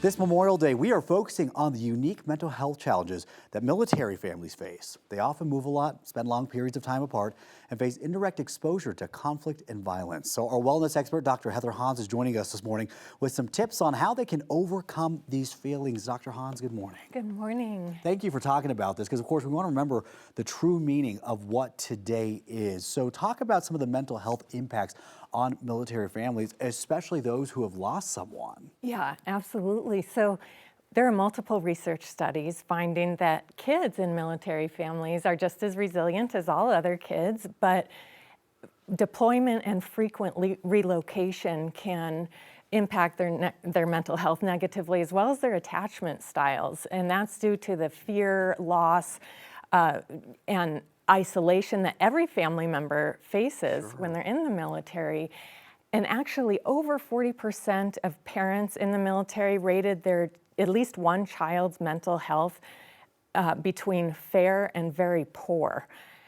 This Memorial Day, we are focusing on the unique mental health challenges that military families face. They often move a lot, spend long periods of time apart, and face indirect exposure to conflict and violence. So our wellness expert, Dr. Heather Hans, is joining us this morning with some tips on how they can overcome these feelings. Dr. Hans, good morning. Good morning. Thank you for talking about this because, of course, we want to remember the true meaning of what today is. So talk about some of the mental health impacts on military families, especially those who have lost someone. Yeah, absolutely. So there are multiple research studies finding that kids in military families are just as resilient as all other kids, but deployment and frequent relocation can impact their mental health negatively, as well as their attachment styles. And that's due to the fear, loss, and isolation that every family member faces when they're in the military. And actually, over 40% of parents in the military rated their at least one child's mental health between fair and very poor.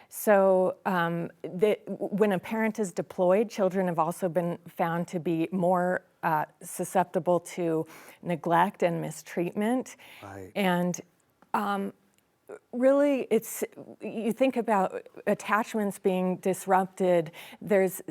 So when a parent is deployed, children have also been found to be more susceptible to neglect and mistreatment. Right. And really, you think about attachments being disrupted. There's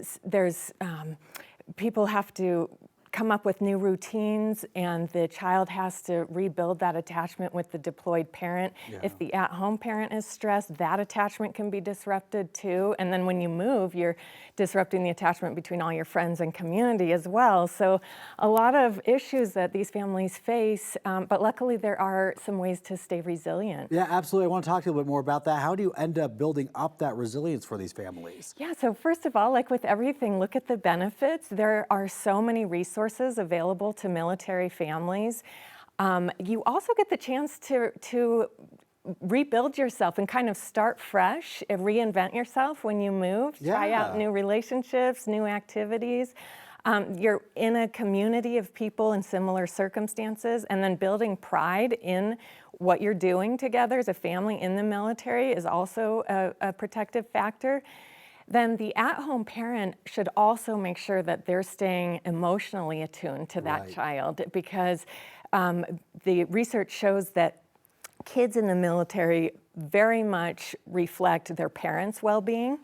people have to come up with new routines, and the child has to rebuild that attachment with the deployed parent. Yeah. If the at-home parent is stressed, that attachment can be disrupted too. And then when you move, you're disrupting the attachment between all your friends and community as well. So a lot of issues that these families face, but luckily there are some ways to stay resilient. Yeah, absolutely. I want to talk to you a little bit more about that. How do you end up building up that resilience for these families? Yeah, so first of all, like with everything, look at the benefits. There are so many resources available to military families. You also get the chance to rebuild yourself and kind of start fresh, reinvent yourself when you move, try out new relationships, new activities. You're in a community of people in similar circumstances, and then building pride in what you're doing together as a family in the military is also a protective factor. Then the at-home parent should also make sure that they're staying emotionally attuned to that child, because the research shows that kids in the military very much reflect their parents' well-being.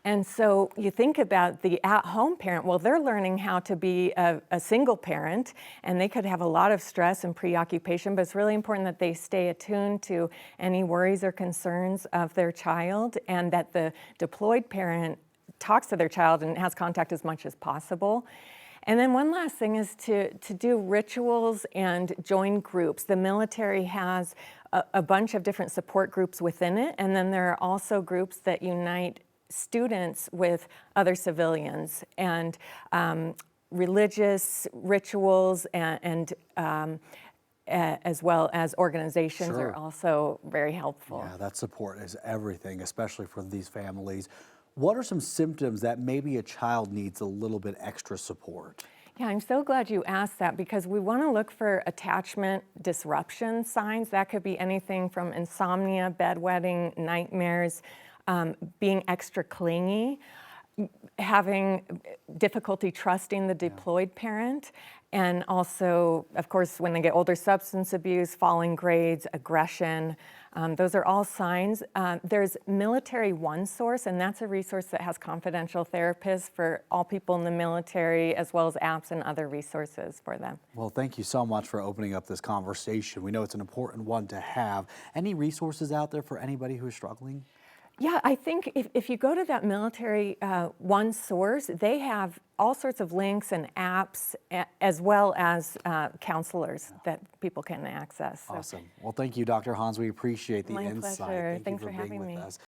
And so you think about the at-home parent, well, they're learning how to be a single parent, and they could have a lot of stress and preoccupation, but it's really important that they stay attuned to any worries or concerns of their child, and that the deployed parent talks to their child and has contact as much as possible. And then one last thing is to do rituals and join groups. The military has a bunch of different support groups within it, and then there are also groups that unite students with other civilians, and religious rituals and as well as organizations are also very helpful. Yeah, that support is everything, especially for these families. What are some symptoms that maybe a child needs a little bit extra support? Yeah, I'm so glad you asked that, because we want to look for attachment disruption signs. That could be anything from insomnia, bedwetting, nightmares, being extra clingy, having difficulty trusting the deployed parent, and also, of course, when they get older, substance abuse, falling grades, aggression. Those are all signs. There's Military One Source, and that's a resource that has confidential therapists for all people in the military, as well as apps and other resources for them. Well, thank you so much for opening up this conversation. We know it's an important one to have. Any resources out there for anybody who's struggling? Yeah, I think if you go to that Military One Source, they have all sorts of links and apps, as well as counselors that people can access. Awesome. Well, thank you, Dr. Hans. We appreciate the My insight. pleasure. Thank Thanks you for being having with me. us.